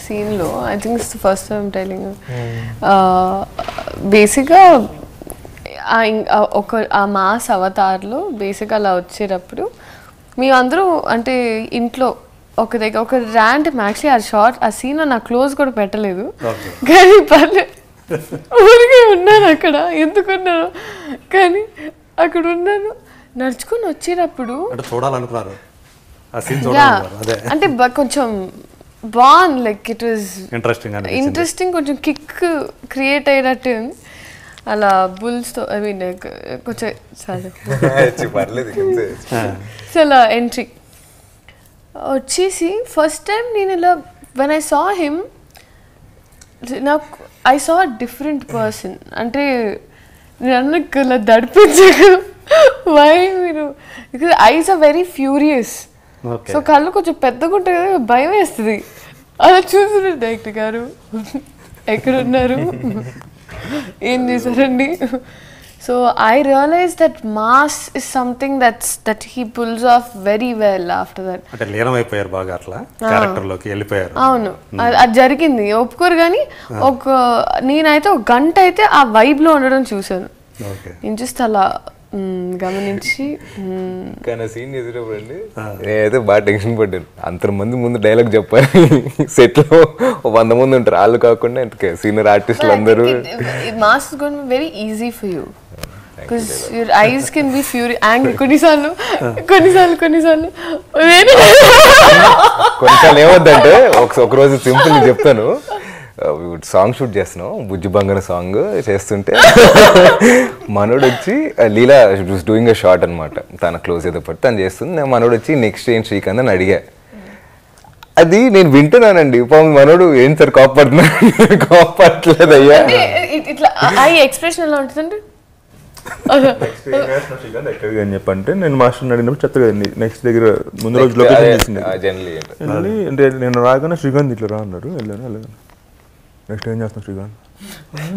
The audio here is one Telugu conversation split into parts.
సీన్లో I think it's the first time telling బేసిక్గా ఆ మాస్ అవతార్లో బేసిక్ అలా వచ్చేటప్పుడు మీ అందరూ అంటే ఇంట్లో ఒక ర్యాంట్ యాక్చువల్లీ ఆ షార్ట్ ఆ సీన్ నా క్లోజ్ కూడా పెట్టలేదు కానీ పర్లేదు ఊరికే ఉన్నాను అక్కడ ఎందుకున్నాను కానీ అక్కడ ఉన్నాను నడుచుకొని వచ్చేటప్పుడు చూడాలనుకున్నారు అంటే కొంచెం బాగుంది లైక్ ఇట్ వాజ్ ఇంట్రెస్టింగ్ కొంచెం కిక్ క్రియేట్ అయినట్టు అలా బుల్స్తో ఐ మీన్ కొంచెం చాలా ఎంట్రీ వచ్చేసి ఫస్ట్ టైం నేను ఇలా వెన్ ఐ సా హిమ్ నాకు ఐ సా డిఫరెంట్ పర్సన్ అంటే నేను ఇలా దడిపించకు వై మీరు because eyes are very furious so కళ్ళు కొంచెం పెద్దగా ఉంటాయి కదా భయం వేస్తుంది అలా చూస్తున్నారు డైరెక్టర్ గారు ఎక్కడున్నారు ఏం చేశారండి so I realize that mass is something that he pulls off very well after that అంటే లీనమైపోయారు బాగా అట్లా క్యారెక్టర్లోకి వెళ్ళిపోయారు అవును అది జరిగింది ఒప్పుకోరు కానీ నేనైతే ఒక గంట అయితే ఆ వైబ్లో ఉండడం చూశాను నేను జస్ట్ అలా గమనించి కానీ సీన్ చేసేటప్పుడు అండి నేనైతే బాగా టెన్షన్ పడ్డాను అంతమంది ముందు డైలాగ్ చెప్పాలి సెట్లో 100 మంది ఉంటారు వాళ్ళు కాకుండా సీనియర్ ఆర్టిస్టులు అందరూ mass is going to be very easy for you because your eyes can be fury angry కొన్నిసార్లు ఏమవుద్దంటే ఒక రోజు సింపుల్ చెప్తాను సాంగ్ షూట్ చేస్తున్నాం బుజ్జి బంగన సాంగ్ చేస్తుంటే మనోడు వచ్చి లీలా డూయింగ్ అ షార్ట్ అనమాట తన క్లోజ్ ఏదో పట్టి తను చేస్తుంది మనోడు వచ్చి నెక్స్ట్ ఏం శ్రీకాంత్ అని అడిగా అది నేను వింటున్నానండి మనోడు ఏం సార్ కోపడుతున్నాడు కోపట్లేదు అయ్యా ఇట్లా ఐ ఎక్స్ప్రెషన్ ఎలా ఉంటుందండి అని చెప్పంటే నేను మాస్టర్ అడిగినప్పుడు చెత్త కదండి నెక్స్ట్ దగ్గర ముందు రోజు లొకేషన్ చేసింది అంటే నేను రాగానే శ్రీకాంత్ ఇట్లా రా అన్నాడు వెళ్ళాను నెక్స్ట్ ఏం చేస్తాను శ్రీకాంత్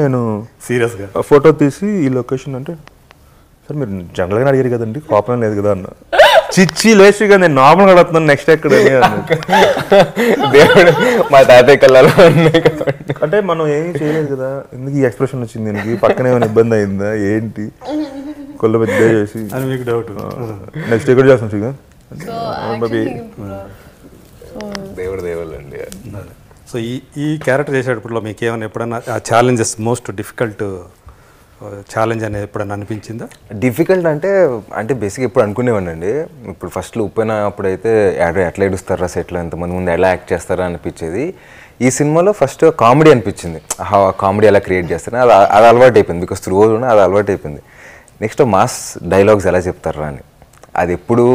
నేను సీరియస్గా ఫోటో తీసి ఈ లొకేషన్ అంటే సార్ మీరు జనరల్గా అడిగారు కదండి కోపం లేదు కదా అన్న చిచ్చి లేదు శ్రీకాంత్ నేను నార్మల్గా అడుగుతున్నాను నెక్స్ట్ ఎక్కడ దేవుడు మా తాతయ్య కళ్ళలో అంటే మనం ఏం చేయలేదు కదా ఎందుకు ఈ ఎక్స్ప్రెషన్ వచ్చింది దీనికి పక్కన ఏమైనా ఇబ్బంది అయిందా ఏంటి కొల్ల పెద్ద చేసి అని మీకు డౌట్ నెక్స్ట్ ఎక్కడ చేస్తాం శ్రీకాంత్ దేవుడు అండి సో ఈ క్యారెక్టర్ చేసేటప్పుడు మీకు ఏమైనా ఎప్పుడన్నా ఛాలెంజెస్ మోస్ట్ డిఫికల్ట్ ఛాలెంజ్ అనేది ఎప్పుడన్నా అనిపించిందా డిఫికల్ట్ అంటే బేసిక్ ఎప్పుడు అనుకునేవాడిని అండి ఇప్పుడు ఫస్ట్లో ఉప్పెన అప్పుడైతే ఎట్లా ఏడుస్తారా సెట్లో ఎంతమంది ముందు ఎలా యాక్ట్ చేస్తారా అనిపించేది ఈ సినిమాలో ఫస్ట్ కామెడీ అనిపించింది కామెడీ ఎలా క్రియేట్ చేస్తారని అది అలవాటు అయిపోయింది బికాస్ రోజు అది అలవాటు అయిపోయింది నెక్స్ట్ మాస్ డైలాగ్స్ ఎలా చెప్తారా అని అది ఎప్పుడు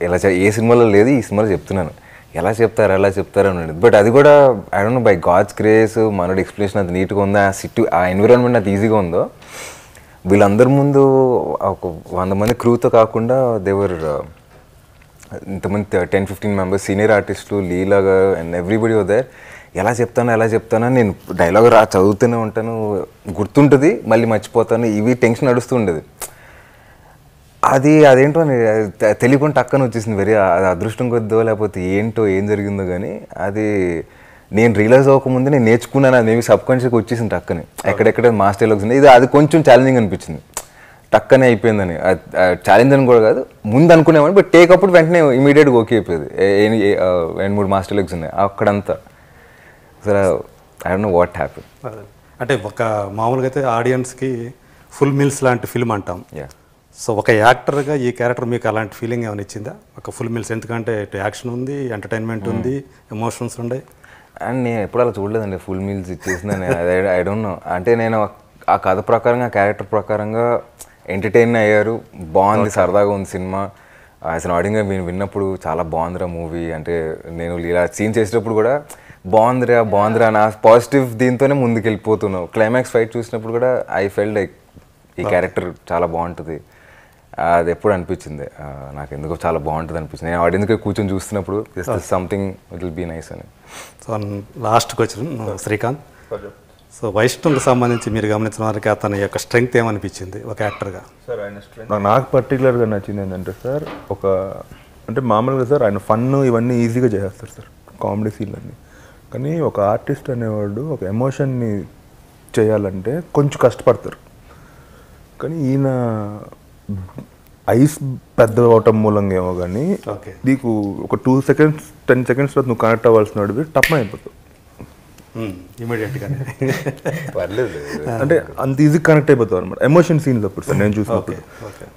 ఎలా ఏ సినిమాలో లేదు ఈ సినిమాలో చెప్తున్నాను ఎలా చెప్తారు అని బట్ అది కూడా I don't know by God's grace మనోడి ఎక్స్ప్లెనేషన్ అది నీట్గా ఉందా ఆ ఎన్విరాన్మెంట్ అది ఈజీగా ఉందో వీళ్ళందరి ముందు ఒక 100 మంది క్రూతో కాకుండా దేవర్ ఇంతమంది 10-15 మెంబర్స్ సీనియర్ ఆర్టిస్టులు లీలాగా అండ్ ఎవ్రీబడి దేర్ ఎలా చెప్తానో నేను డైలాగ్ చదువుతూనే ఉంటాను గుర్తుంటుంది మళ్ళీ మర్చిపోతాను ఇవి టెన్షన్ నడుస్తూ ఉండేది అదేంటో తెలియకుండా టక్కన వచ్చేసింది అది అదృష్టం కొద్దో లేకపోతే ఏంటో ఏం జరిగిందో కానీ అది నేను రియలైజ్ అవ్వకముందే నేను నేర్చుకున్నాను అది మేబీ సబ్కాన్షియస్గా వచ్చేసింది టక్కని ఎక్కడెక్కడ మాస్ డైలాగ్స్ ఉన్నాయి ఇది కొంచెం ఛాలెంజింగ్ అనిపించింది టక్కనే అయిపోయిందని ఛాలెంజ్ అని కూడా కాదు ముందు అనుకునేవాడిని బట్ టేక్ అప్పుడు వెంటనే ఇమీడియట్గా ఓకే అయిపోయేది 2-3 మాస్ డైలాగ్స్ ఉన్నాయి అక్కడంతా సరే I don't know what happen అంటే ఒక మామూలుగా అయితే ఆడియన్స్కి ఫుల్ మీల్స్ లాంటి ఫిల్మ్ అంటాం సో ఒక యాక్టర్గా ఈ క్యారెక్టర్ మీకు అలాంటి ఫీలింగ్ ఏమైనా ఇచ్చిందా ఒక ఫుల్ మీల్స్ ఎందుకంటే ఇటు యాక్షన్ ఉంది ఎంటర్టైన్మెంట్ ఉంది ఎమోషన్స్ ఉన్నాయి అండ్ నేను ఎప్పుడు అలా చూడలేదండి ఫుల్ మీల్స్ ఇచ్చేసిందని ఐ డోంట్ నో అంటే నేను ఆ కథ ప్రకారంగా క్యారెక్టర్ ప్రకారంగా ఎంటర్టైన్ అయ్యారు బాగుంది సరదాగా ఉంది సినిమా అసలు ఆడియంగా విన్నప్పుడు చాలా బాగుందిరా మూవీ అంటే నేను ఇలా సీన్ చేసేటప్పుడు కూడా బాగుందిరా నా పాజిటివ్ దీంతోనే ముందుకు వెళ్ళిపోతున్నావు క్లైమాక్స్ ఫైట్ చూసినప్పుడు కూడా ఐ ఫెల్ట్ లైక్ ఈ క్యారెక్టర్ చాలా బాగుంటుంది అది ఎప్పుడు అనిపించింది నాకు ఎందుకో చాలా బాగుంటుంది అనిపించింది నేను ఆడియన్స్గా కూర్చొని చూస్తున్నప్పుడు something it will be nice అని సో లాస్ట్కి వచ్చిన శ్రీకాంత్ సో వైష్ణవుకి సంబంధించి మీరు గమనించిన వారికి అతని యొక్క స్ట్రెంగ్త్ ఏమనిపించింది ఒక యాక్టర్గా సార్ నాకు పర్టికులర్గా నచ్చింది ఏంటంటే సార్ అంటే మామూలుగా సార్ ఆయన ఫన్ ఇవన్నీ ఈజీగా చేసేస్తారు సార్ కామెడీ సీన్లన్నీ కానీ ఒక ఆర్టిస్ట్ అనేవాడు ఒక ఎమోషన్ని చేయాలంటే కొంచెం కష్టపడతారు. కానీ ఈయన ఐస్ పెద్ద అవటం మూలంగా ఏమో కానీ నీకు ఒక 2 seconds 10 seconds నువ్వు కనెక్ట్ అవ్వాల్సిన వాడివి టప్మ అయిపోతావు ఇమీడియట్గా. అంటే అంత ఈజీ కనెక్ట్ అయిపోతావు అనమాట ఎమోషన్ సీన్స్ అప్పుడు సార్ నేను చూసినప్పుడు.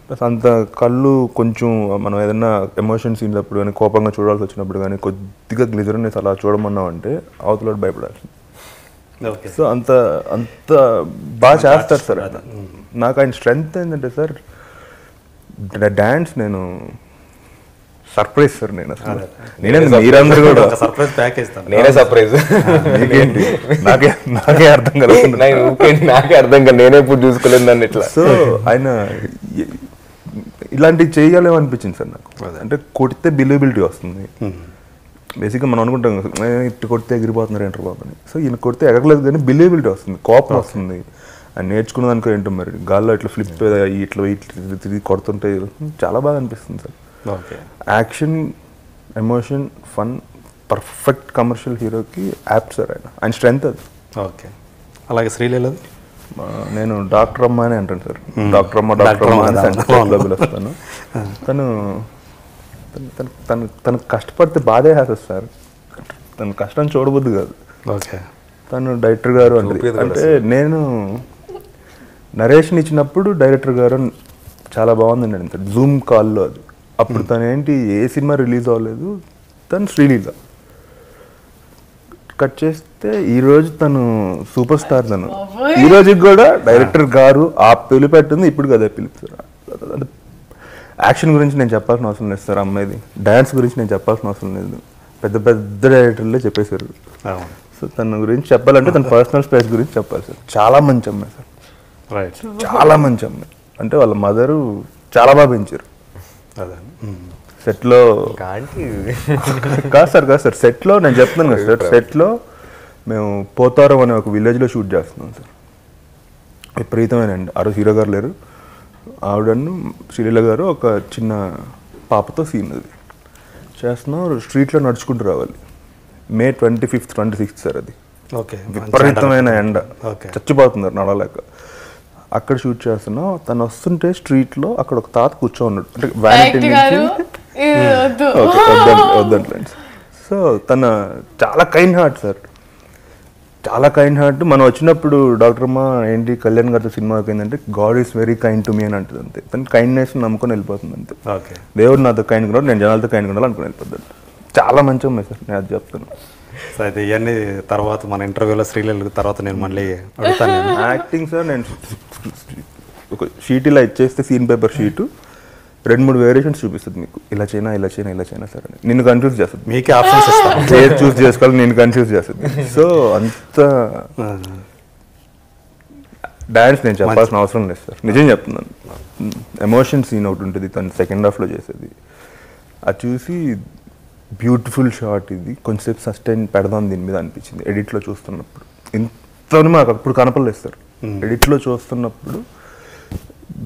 ప్లస్ అంత కళ్ళు కొంచెం మనం ఏదైనా ఎమోషన్ సీన్స్ అప్పుడు కానీ కోపంగా చూడాల్సి వచ్చినప్పుడు కానీ కొద్దిగా గ్లిజర్నెస్ అలా చూడమన్నావు అంటే అవతల భయపడాల్సింది. సో అంత అంత బాగా చేస్తారు సార్. నాకు ఆయన స్ట్రెంగ్త్ ఏంటంటే సార్ డాన్స్ నేను సర్ప్రైజ్ సార్. నేను అసలు మీరందరూ కూడా సర్ప్రైజ్ ప్యాకేజ్ నేనే సర్ప్రైజ్. నీకేంటి నాకే అర్థం కలుగుతుంది. నాకే అర్థం కాదు, నేనే ఇప్పుడు చూసుకోలేదు దాన్ని ఇట్లా. సో ఆయన ఇలాంటివి చేయగలేమో అనిపించింది సార్ నాకు. అంటే కొడితే బిలీవబిలిటీ వస్తుంది. బేసిక్గా మనం అనుకుంటాం ఇటు కొడితే ఎగిరిపోతున్నారు ఏంటర్ బాబు అని. సో ఈయన కొడితే ఎగరలేదు కానీ బిలీవబిలిటీ వస్తుంది, కోపం వస్తుంది. ఆయన నేర్చుకున్న దానికో ఏంటో మరి గాల్లో ఇట్లా ఫ్లిప్ ఇట్లా తిరిగి కొడుతుంటే చాలా బాగా అనిపిస్తుంది sir. Action, emotion, fun, perfect commercial హీరోకి యాప్ట్ సార్ ఆయన స్ట్రెంగ్త్ అది. ఓకే. అలాగే శ్రీలీల నేను డాక్టర్ అమ్మ అని అంటాను సార్. డాక్టర్ అమ్మ అని పిలుస్తాను. తను కష్టపడితే బాధే వేస్తుంది సార్. తన కష్టం చూడబుద్ది కాదు. ఓకే. తను డైరెక్టర్ గారు అంటే నేను నరేషన్ ఇచ్చినప్పుడు డైరెక్టర్ గారు చాలా బాగుందండి అంత జూమ్ కాల్లో అది. అప్పుడు తను ఏంటి ఏ సినిమా రిలీజ్ అవ్వలేదు, తను శ్రీలీల కట్ చేస్తే ఈరోజు తను సూపర్ స్టార్. తను ఈ రోజుకి కూడా డైరెక్టర్ గారు ఆ పిలుపు పెట్టింది ఇప్పుడు కదా పిలుపుతారు. యాక్షన్ గురించి నేను చెప్పాల్సిన అవసరం లేదు సార్. అమ్మాయిది డ్యాన్స్ గురించి నేను చెప్పాల్సిన అవసరం లేదు. పెద్ద పెద్ద డైరెక్టర్లే చెప్పేశారు. సో తన గురించి చెప్పాలంటే తన పర్సనల్ స్పేస్ గురించి చెప్పాలి సార్. చాలా మంచి అమ్మాయి సార్. రైట్. చాలా మంచి అమ్మాయి. అంటే వాళ్ళ మదరు చాలా బాగా పెంచారు. సెట్లో కాదు సార్ సెట్లో నేను చెప్తున్నాను కదా సార్. సెట్లో మేము పోతారం అనే ఒక విలేజ్లో షూట్ చేస్తున్నాం సార్. విపరీతమైన అండి. ఆ రోజు హీరో గారు లేరు, ఆవిడను శ్రీలీల గారు ఒక చిన్న పాపతో సీన్ అది చేస్తున్నాం. స్ట్రీట్లో నడుచుకుంటూ రావాలి. May 25th 26th సార్ అది. ఓకే. విపరీతమైన ఎండ, చచ్చిపోతున్నారు నడవలేక. అక్కడ షూట్ చేస్తున్నాం. తను వస్తుంటే స్ట్రీట్లో అక్కడ ఒక తాత కూర్చోన్నాడు. అంటే వ్యానిటీ వద్దండి. సో తన చాలా కైండ్ హార్ట్ సార్, చాలా కైండ్ హార్ట్. మనం వచ్చినప్పుడు డాక్టర్ అమ్మ ఏంటి కళ్యాణ్ గారితో సినిమాకి ఏంటంటే God is very kind to me అని అంటుంది అంతే. తన కైండ్నెస్ నమ్ముకొని వెళ్ళిపోతుంది అంతే. దేవుడు నాతో కైండ్గా ఉన్నాడు, నేను జనాలతో కైండ్గా ఉండాలి అనుకుని వెళ్ళిపోతాడు. చాలా మంచి అమ్మాయి సార్, నేను అది చెప్తాను. సో అయితే ఇవన్నీ తర్వాత మన ఇంటర్వ్యూలో శ్రీలీల తర్వాత నేను మళ్ళీ అడుగుతాను. యాక్టింగ్ సార్ నేను ఒక షీట్ ఇలా ఇచ్చేస్తే సీన్ పేపర్ షీటు 2-3 వేరియేషన్స్ చూపిస్తుంది మీకు. ఇలా చేయనా ఇలా చేయనా ఇలా చేయనా సార్ అని నిన్ను కన్ఫ్యూజ్ చేస్తుంది. మీకే ఆప్షన్స్ ఇస్తాను, ఏది చూస్ చేసుకోవాలి నేను కన్ఫ్యూజ్ చేస్తుంది. సో అంత డాన్స్ నేను చెప్పాల్సిన అవసరం లేదు సార్, నిజం చెప్తున్నాను. ఎమోషన్ సీన్ ఒకటి ఉంటుంది తను సెకండ్ హాఫ్లో చేసేది. అది చూసి బ్యూటిఫుల్ షాట్ ఇది, కొంచెంసేపు సస్టైన్ పెడదాం దీని మీద అనిపించింది ఎడిట్లో చూస్తున్నప్పుడు. ఇంత మాకు అప్పుడు కనపడలేదు సార్. ఎడిట్లో చూస్తున్నప్పుడు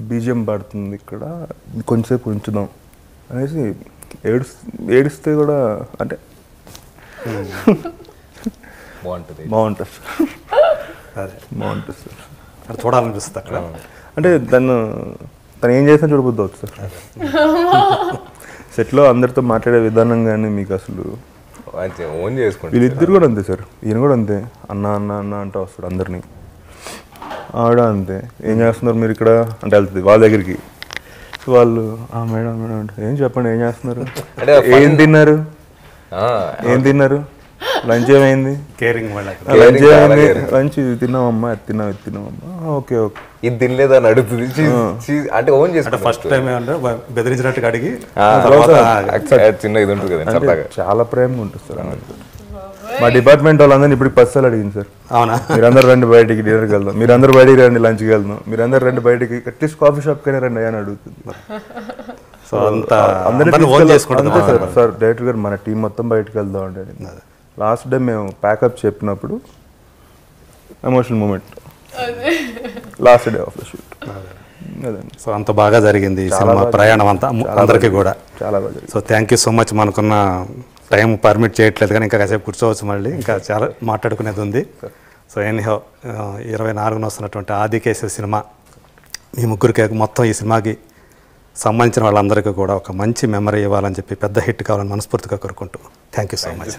బీజిఎం పడుతుంది ఇక్కడ, కొంచెంసేపు ఉంచుదాం అనేసి ఏడిస్తే కూడా అంటే బాగుంటుంది సార్. బాగుంటుంది సార్, అది చూడాలనిపిస్తుంది అక్కడ. అంటే తను ఏం చేసినా చూడబుద్ది అవుతుంది సార్. సెట్లో అందరితో మాట్లాడే విధానం కానీ మీకు అసలు ఓన్ చేసుకుంటారు. వీళ్ళిద్దరు కూడా అంతే సార్. ఈయన కూడా అంతే, అన్న అన్న అన్న అంటూ వస్తాడు అందరినీ. ఆవిడ అంతే, ఏం చేస్తున్నారు మీరు ఇక్కడ అంటే వెళ్తుంది వాళ్ళ దగ్గరికి. వాళ్ళు మేడం మేడం అంటే ఏం చెప్పండి ఏం చేస్తున్నారు, ఏం తిన్నారు ఏం తిన్నారు, లంచ్ ఏమైంది, లంచ్ ఏమైంది, లంచ్ ఇది తిన్నామమ్మా అది తిన్నాం ఇది తిన్నామమ్మా ఓకే ఓకే ఇది తినలేదా అని అడుగుతుంది. అంటే ఓన్ చేసుకుంటే ఫస్ట్ టైం బెదిరించినట్టుగా అడిగి చిన్న ఇది ఉంటుంది కదా, చాలా ప్రేమగా ఉంటుంది సార్. మా డిపార్ట్మెంట్ వాళ్ళందరినీ ఇప్పుడు 10 సార్లు అడిగింది సార్. అవునా, మీరందరూ రండి బయటికి డిన్నర్కి వెళ్దాం, మీరందరూ బయటికి రండి లంచ్కి వెళ్దాం, మీరందరూ రండి బయటికి అట్లీస్ట్ కాఫీ షాప్కైనా రండి అని అడుగుతుంది. సార్ డైరెక్టర్ గారు మన టీం మొత్తం బయటకు వెళ్దాం అంటే లాస్ట్ డే మేము ప్యాకప్ చెప్పినప్పుడు emotional moment last day of the shoot. So అంత బాగా జరిగింది సినిమా ప్రయాణం అంతా అందరికీ కూడా. చాలా బాగా జరిగింది. So thank you so much మనకున్న టైం పర్మిట్ చేయట్లేదు కానీ ఇంకా కాసేపు కూర్చోవచ్చు, మళ్ళీ ఇంకా చాలా మాట్లాడుకునేది ఉంది. సో ఎనీహౌ 24న వస్తున్నటువంటి ఆదికేశవ సినిమా మీ ముగ్గురికి మొత్తం ఈ సినిమాకి సంబంధించిన వాళ్ళందరికీ కూడా ఒక మంచి మెమరీ ఇవ్వాలని చెప్పి, పెద్ద హిట్ కావాలని మనస్ఫూర్తిగా కోరుకుంటూ థ్యాంక్ యూ సో మచ్.